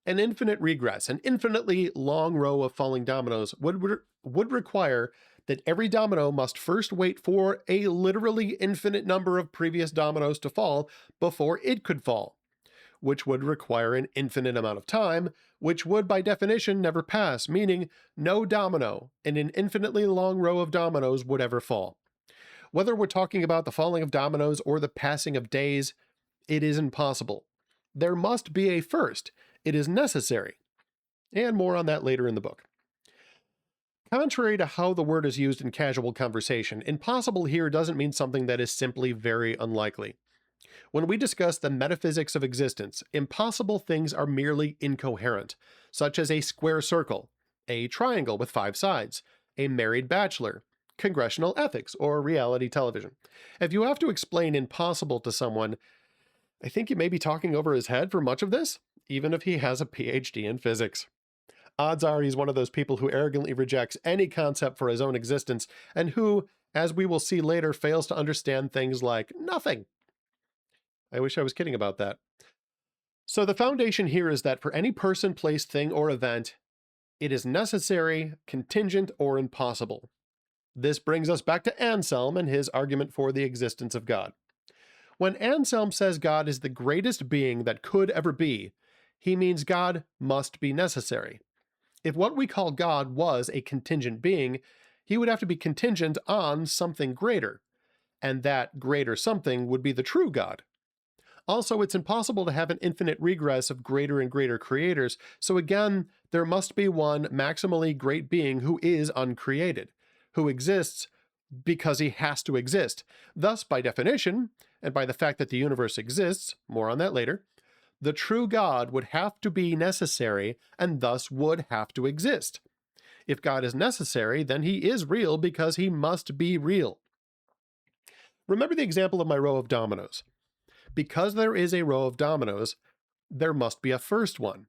An infinite regress, an infinitely long row of falling dominoes, would require that every domino must first wait for a literally infinite number of previous dominoes to fall before it could fall, which would require an infinite amount of time, which would by definition never pass, meaning no domino in an infinitely long row of dominoes would ever fall. Whether we're talking about the falling of dominoes or the passing of days, it is impossible. There must be a first. It is necessary. And more on that later in the book. Contrary to how the word is used in casual conversation, impossible here doesn't mean something that is simply very unlikely. When we discuss the metaphysics of existence, impossible things are merely incoherent, such as a square circle, a triangle with 5 sides, a married bachelor, congressional ethics, or reality television. If you have to explain impossible to someone, I think you may be talking over his head for much of this, even if he has a PhD in physics. Odds are he's one of those people who arrogantly rejects any concept for his own existence, and who, as we will see later, fails to understand things like nothing. I wish I was kidding about that. So the foundation here is that for any person, place, thing, or event, it is necessary, contingent, or impossible. This brings us back to Anselm and his argument for the existence of God. When Anselm says God is the greatest being that could ever be, he means God must be necessary. If what we call God was a contingent being, He would have to be contingent on something greater, and that greater something would be the true God. Also, it's impossible to have an infinite regress of greater and greater creators, so again, there must be one maximally great being who is uncreated, who exists because he has to exist. Thus, by definition, and by the fact that the universe exists, more on that later, the true God would have to be necessary and thus would have to exist. If God is necessary, then he is real because he must be real. Remember the example of my row of dominoes. Because there is a row of dominoes, there must be a first one.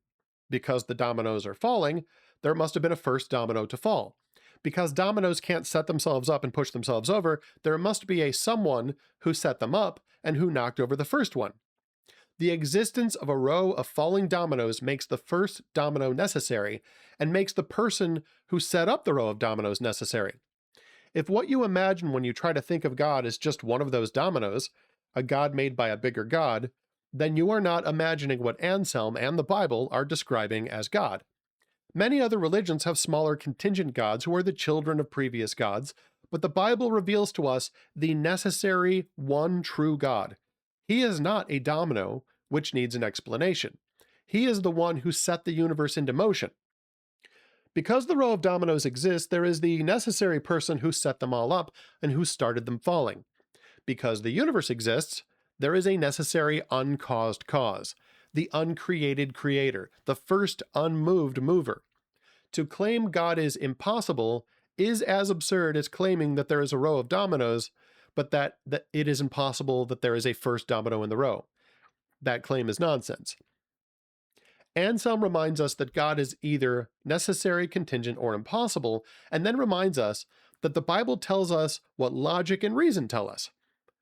Because the dominoes are falling, there must have been a first domino to fall. Because dominoes can't set themselves up and push themselves over, there must be a someone who set them up and who knocked over the first one. The existence of a row of falling dominoes makes the first domino necessary and makes the person who set up the row of dominoes necessary. If what you imagine when you try to think of God is just one of those dominoes, a God made by a bigger God, then you are not imagining what Anselm and the Bible are describing as God. Many other religions have smaller contingent gods who are the children of previous gods, but the Bible reveals to us the necessary one true God. He is not a domino which needs an explanation. He is the one who set the universe into motion. Because the row of dominoes exists, there is the necessary person who set them all up and who started them falling. Because the universe exists, there is a necessary uncaused cause, the uncreated creator, the first unmoved mover. To claim God is impossible is as absurd as claiming that there is a row of dominoes, but that it is impossible that there is a first domino in the row. That claim is nonsense. Anselm reminds us that God is either necessary, contingent, or impossible, and then reminds us that the Bible tells us what logic and reason tell us.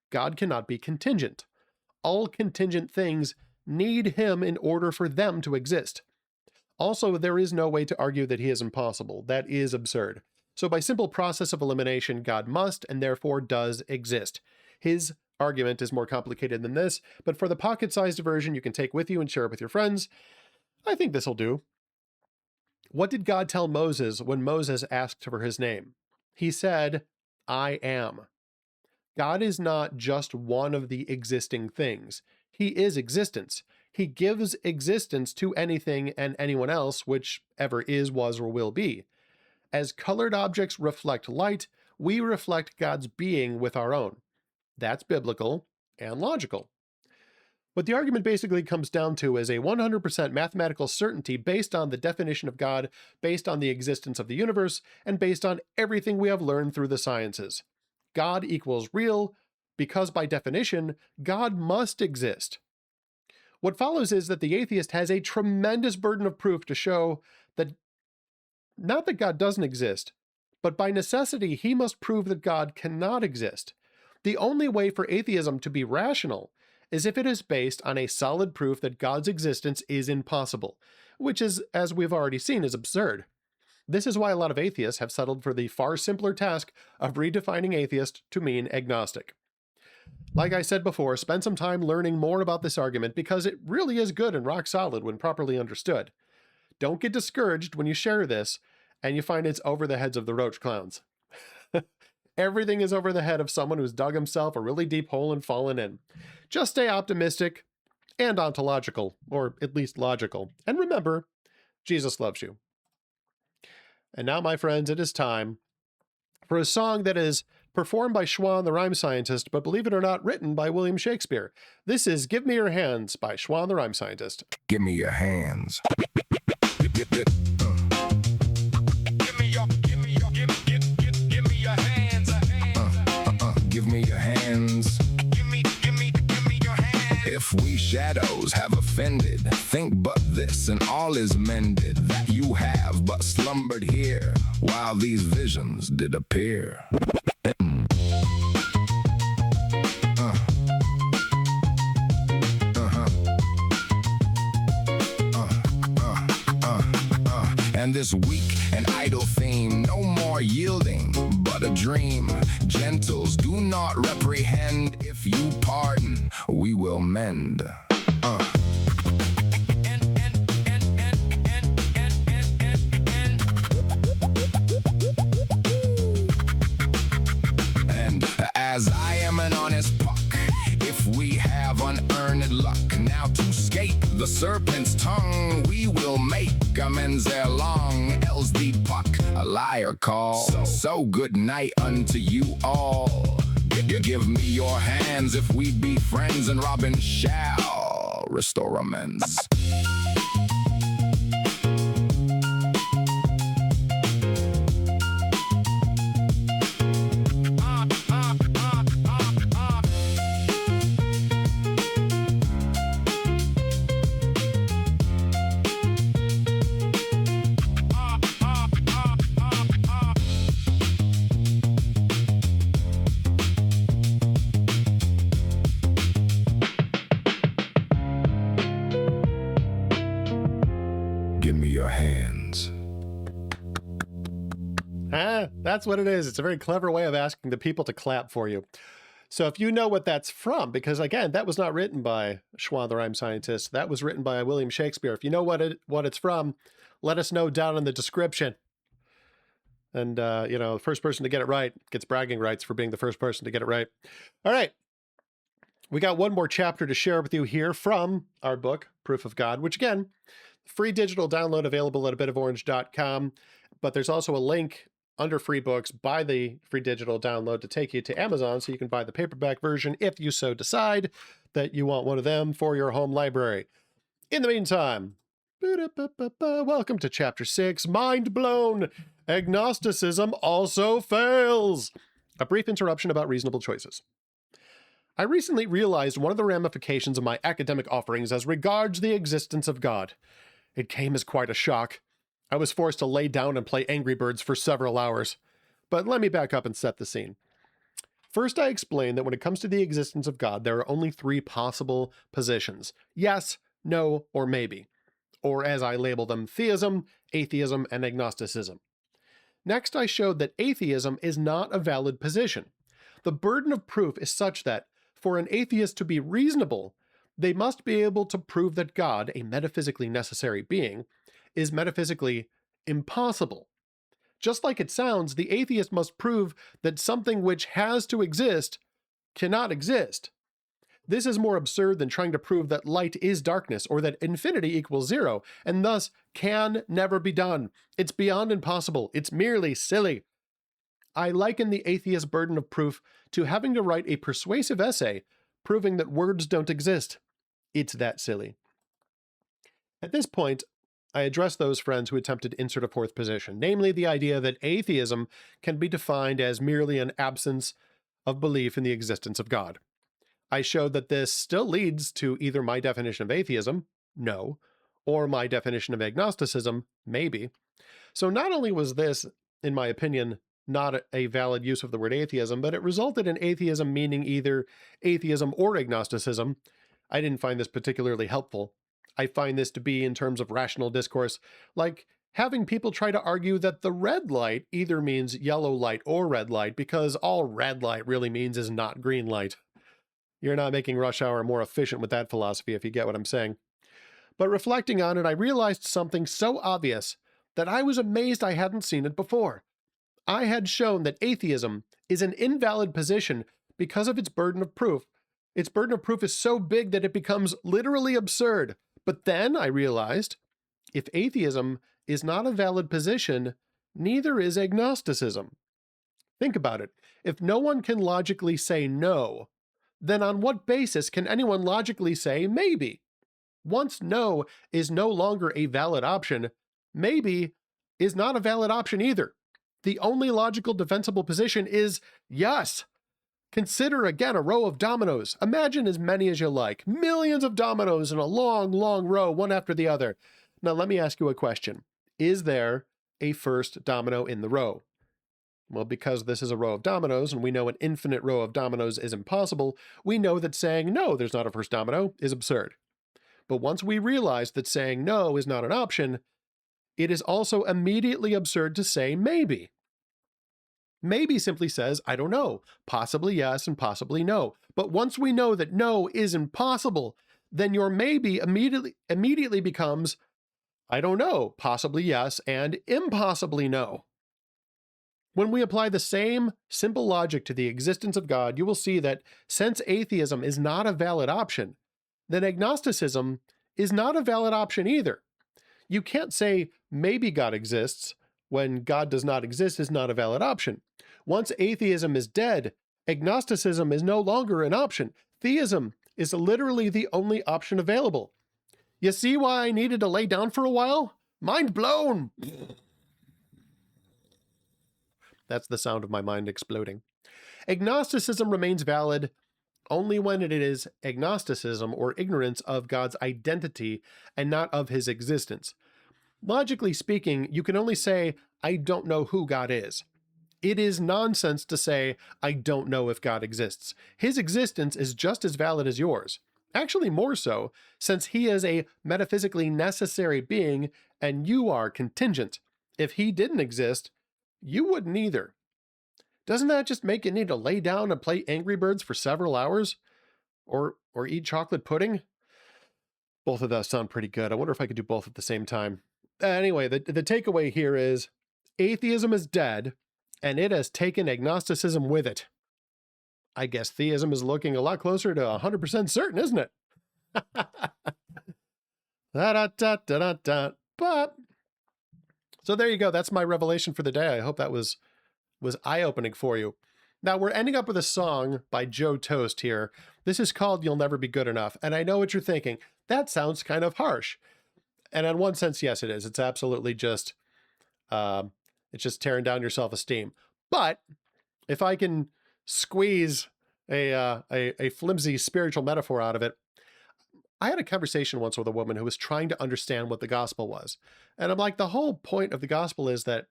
God cannot be contingent. All contingent things need him in order for them to exist. Also, there is no way to argue that he is impossible. That is absurd. So by simple process of elimination, God must and therefore does exist. His argument is more complicated than this, but for the pocket-sized version you can take with you and share it with your friends, I think this will do. What did God tell Moses when Moses asked for his name? He said, I am. God is not just one of the existing things. He is existence. He gives existence to anything and anyone else, whichever is, was, or will be. As colored objects reflect light, we reflect God's being with our own. That's biblical and logical. What the argument basically comes down to is a 100% mathematical certainty based on the definition of God, based on the existence of the universe, and based on everything we have learned through the sciences. God equals real because, by definition, God must exist. What follows is that the atheist has a tremendous burden of proof to show that not that God doesn't exist, but by necessity he must prove that God cannot exist. The only way for atheism to be rational is if it is based on a solid proof that God's existence is impossible, which is, as we've already seen, is absurd. This is why a lot of atheists have settled for the far simpler task of redefining atheist to mean agnostic. Like I said before, spend some time learning more about this argument because it really is good and rock solid when properly understood. Don't get discouraged when you share this and you find it's over the heads of the roach clowns. Everything is over the head of someone who's dug himself a really deep hole and fallen in. Just stay optimistic and ontological, or at least logical. And remember, Jesus loves you. And now, my friends, it is time for a song that is performed by Shwa and the Rhyme Scientist, but believe it or not, written by William Shakespeare. This is Give Me Your Hands by Shwa and the Rhyme Scientist. Give me your hands. Give me your hands. Give me your hands. If we shadows have offended, think but this, and all is mended, that you have but slumbered here, while these visions did appear. And this weak and idle theme, no more yielding, but a dream. Gentles, do not reprehend. If you pardon, we will mend. the serpent's tongue. We will make amends ere long, else the puck a liar call. So good night unto you all. Give me your hands if we be friends, and Robin shall restore amends. Give me your hands. That's what it is. It's a very clever way of asking the people to clap for you. So if you know what that's from, because again, that was not written by Shwa the Rhyme Scientist, that was written by William Shakespeare. If you know what it's from, let us know down in the description. And, the first person to get it right gets bragging rights for being the first person to get it right. All right. We got one more chapter to share with you here from our book, Proof of God, which again, free digital download available at abitoforange.com. But there's also a link under free books, buy the free digital download to take you to Amazon so you can buy the paperback version if you so decide that you want one of them for your home library. In the meantime, welcome to Chapter 6, Mind Blown. Agnosticism also fails. A brief interruption about reasonable choices. I recently realized one of the ramifications of my academic offerings as regards the existence of God. It came as quite a shock. I was forced to lay down and play Angry Birds for several hours. But let me back up and set the scene. First, I explained that when it comes to the existence of God, there are only three possible positions: yes, no, or maybe. Or as I label them, theism, atheism, and agnosticism. Next, I showed that atheism is not a valid position. The burden of proof is such that, for an atheist to be reasonable, they must be able to prove that God, a metaphysically necessary being, is metaphysically impossible. Just like it sounds, the atheist must prove that something which has to exist cannot exist. This is more absurd than trying to prove that light is darkness or that infinity equals zero, and thus can never be done. It's beyond impossible. It's merely silly. I liken the atheist's burden of proof to having to write a persuasive essay proving that words don't exist. It's that silly. At this point, I address those friends who attempted to insert a fourth position, namely the idea that atheism can be defined as merely an absence of belief in the existence of God. I showed that this still leads to either my definition of atheism, no, or my definition of agnosticism, maybe. So not only was this, in my opinion, not a valid use of the word atheism, but it resulted in atheism meaning either atheism or agnosticism. I didn't find this particularly helpful. I find this to be, in terms of rational discourse, like having people try to argue that the red light either means yellow light or red light, because all red light really means is not green light. You're not making rush hour more efficient with that philosophy, if you get what I'm saying. But reflecting on it, I realized something so obvious that I was amazed I hadn't seen it before. I had shown that atheism is an invalid position because of its burden of proof. Its burden of proof is so big that it becomes literally absurd. But then I realized, if atheism is not a valid position, neither is agnosticism. Think about it. If no one can logically say no, then on what basis can anyone logically say maybe? Once no is no longer a valid option, maybe is not a valid option either. The only logical defensible position is yes. Consider again a row of dominoes. Imagine as many as you like. Millions of dominoes in a long, long row, one after the other. Now let me ask you a question. Is there a first domino in the row? Well, because this is a row of dominoes, and we know an infinite row of dominoes is impossible, we know that saying no, there's not a first domino, is absurd. But once we realize that saying no is not an option, it is also immediately absurd to say maybe. Maybe simply says, I don't know, possibly yes and possibly no. But once we know that no is impossible, then your maybe immediately becomes, I don't know, possibly yes and impossibly no. When we apply the same simple logic to the existence of God, you will see that since atheism is not a valid option, then agnosticism is not a valid option either. You can't say maybe God exists when God does not exist is not a valid option. Once atheism is dead, agnosticism is no longer an option. Theism is literally the only option available. You see why I needed to lay down for a while? Mind blown! That's the sound of my mind exploding. Agnosticism remains valid only when it is agnosticism or ignorance of God's identity and not of his existence. Logically speaking, you can only say, I don't know who God is. It is nonsense to say, I don't know if God exists. His existence is just as valid as yours. Actually more so, since he is a metaphysically necessary being and you are contingent. If he didn't exist, you wouldn't either. Doesn't that just make you need to lay down and play Angry Birds for several hours? Or eat chocolate pudding? Both of those sound pretty good. I wonder if I could do both at the same time. Anyway, the takeaway here is atheism is dead, and it has taken agnosticism with it. I guess theism is looking a lot closer to 100% certain, isn't it? But, so there you go. That's my revelation for the day. I hope that was eye-opening for you. Now, we're ending up with a song by Joe Toast here. This is called You'll Never Be Good Enough. And I know what you're thinking. That sounds kind of harsh. And in one sense, yes, it is. It's absolutely just, it's just tearing down your self-esteem. But if I can squeeze a flimsy spiritual metaphor out of it, I had a conversation once with a woman who was trying to understand what the gospel was. And I'm like, the whole point of the gospel is that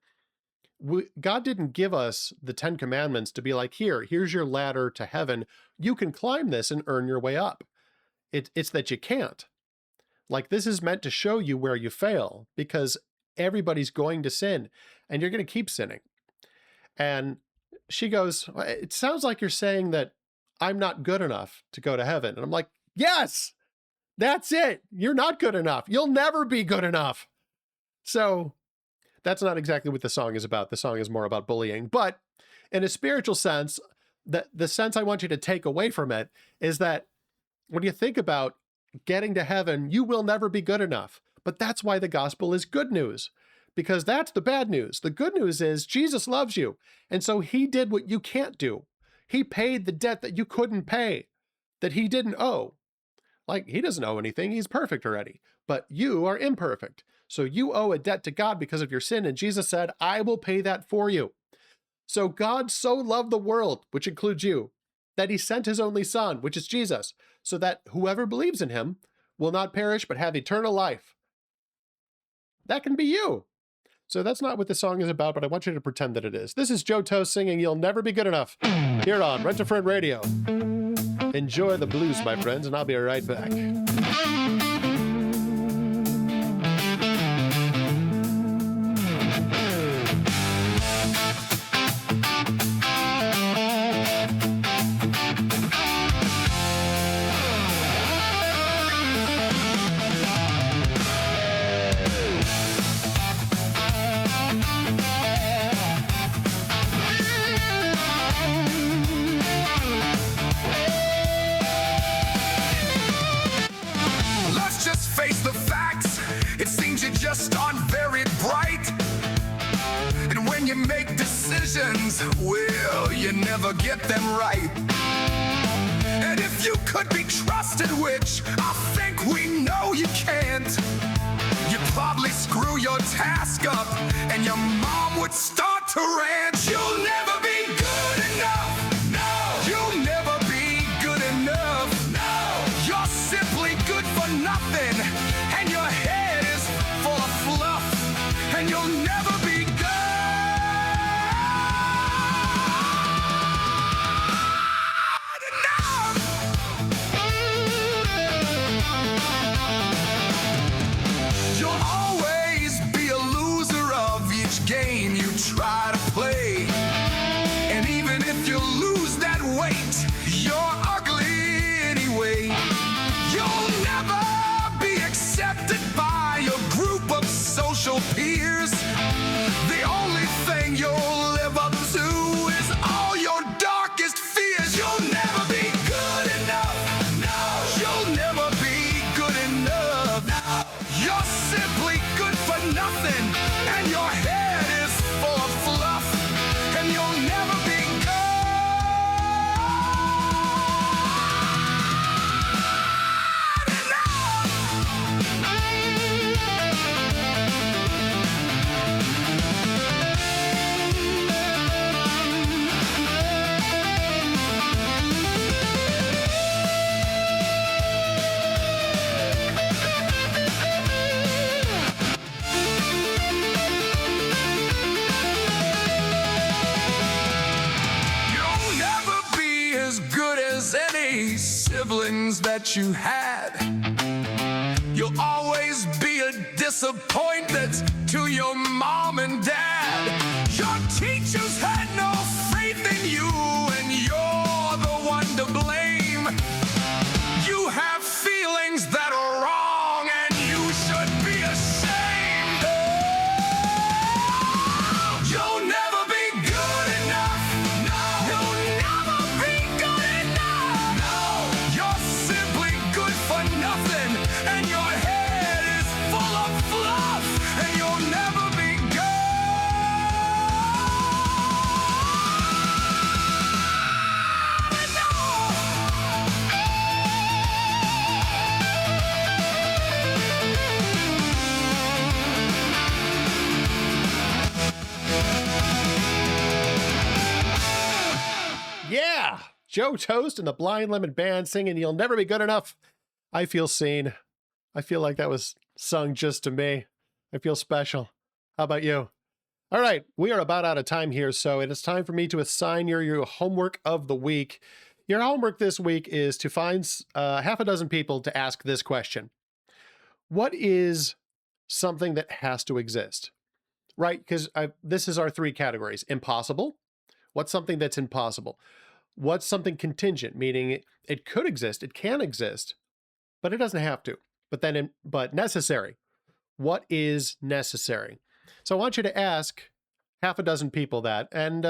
God didn't give us the 10 Commandments to be like, here's your ladder to heaven. You can climb this and earn your way up. It's that you can't. Like, this is meant to show you where you fail, because everybody's going to sin and you're going to keep sinning. And she goes, it sounds like you're saying that I'm not good enough to go to heaven. And I'm like, yes, that's it. You're not good enough. You'll never be good enough. So that's not exactly what the song is about. The song is more about bullying. But in a spiritual sense, the sense I want you to take away from it is that when you think about getting to heaven, you will never be good enough. But that's why the gospel is good news, because that's the bad news. The good news is Jesus loves you. And so he did what you can't do. He paid the debt that you couldn't pay, that he didn't owe. Like, he doesn't owe anything. He's perfect already. But you are imperfect. So you owe a debt to God because of your sin. And Jesus said, I will pay that for you. So God so loved the world, which includes you, that he sent his only son, which is Jesus, so that whoever believes in him will not perish but have eternal life. That can be you. So that's not what the song is about, but I want you to pretend that it is. This is Joe Toast singing You'll Never Be Good Enough here on Rent a Friend Radio. Enjoy the blues, my friends, and I'll be right back. Well, you never get them right. And if you could be trusted, which I think we know you can't, you'd probably screw your task up and your mom would start to rant. You'll never be good enough. No. You'll never be good enough. No. You're simply good for nothing, and your head is full of fluff, and you'll never be good. Game you try to play. many siblings that you had. You'll always be a disappointment to your mom and dad. Your teachers had no faith in you, and you're the one to blame. You have feelings that are wrong, and you should be ashamed. You'll never be good enough. No, you'll never be good enough. No, you're simply good for nothing, and your head is full of fluff, and you'll never be good. Yeah, Joe Toast and the Blind Lemon Band singing You'll Never Be Good Enough. I feel seen. I feel like that was sung just to me. I feel special. How about you? All right, we are about out of time here, so it is time for me to assign your homework of the week. Your homework this week is to find half a dozen people to ask this question. What is something that has to exist? Right, because this is our three categories. Impossible. What's something that's impossible? What's something contingent, meaning it could exist, it can exist, but it doesn't have to. But necessary. What is necessary? So I want you to ask half a dozen people that, and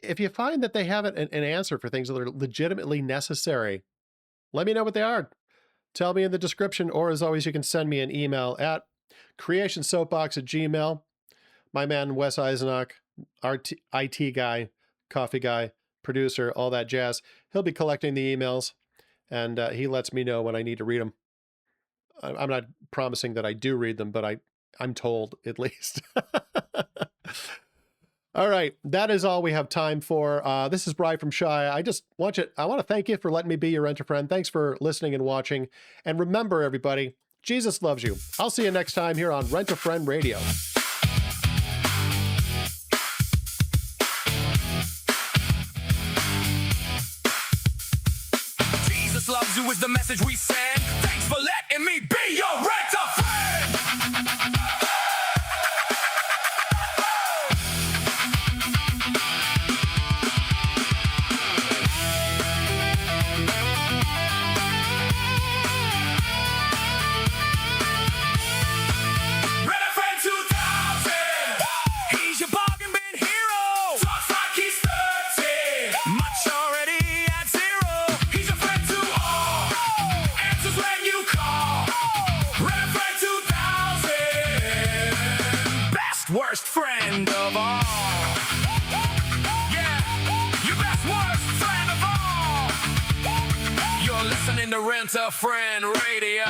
if you find that they have an answer for things that are legitimately necessary, let me know what they are. Tell me in the description, or as always, you can send me an email at creationsoapbox@gmail.com. My man Wes Eisenach, our IT guy, coffee guy, producer, all that jazz. He'll be collecting the emails, and he lets me know when I need to read them. I'm not promising that I do read them, but I'm told at least. All right, that is all we have time for. This is Bryan from Shwa. I want to thank you for letting me be your renter friend. Thanks for listening and watching. And remember, everybody, Jesus loves you. I'll see you next time here on Rent a Friend Radio. Jesus loves you is the message we send. Thanks for letting me be your rent-a-friend. Rent-a-friend 2000. He's your bargain bin hero. Talks like he's 30. Much already at zero. He's your friend to all. Answers when you call. Rent-a-friend 2000. Best worst friend of all. Yeah, your best worst friend of all. You're listening to Rent-a-Friend Radio.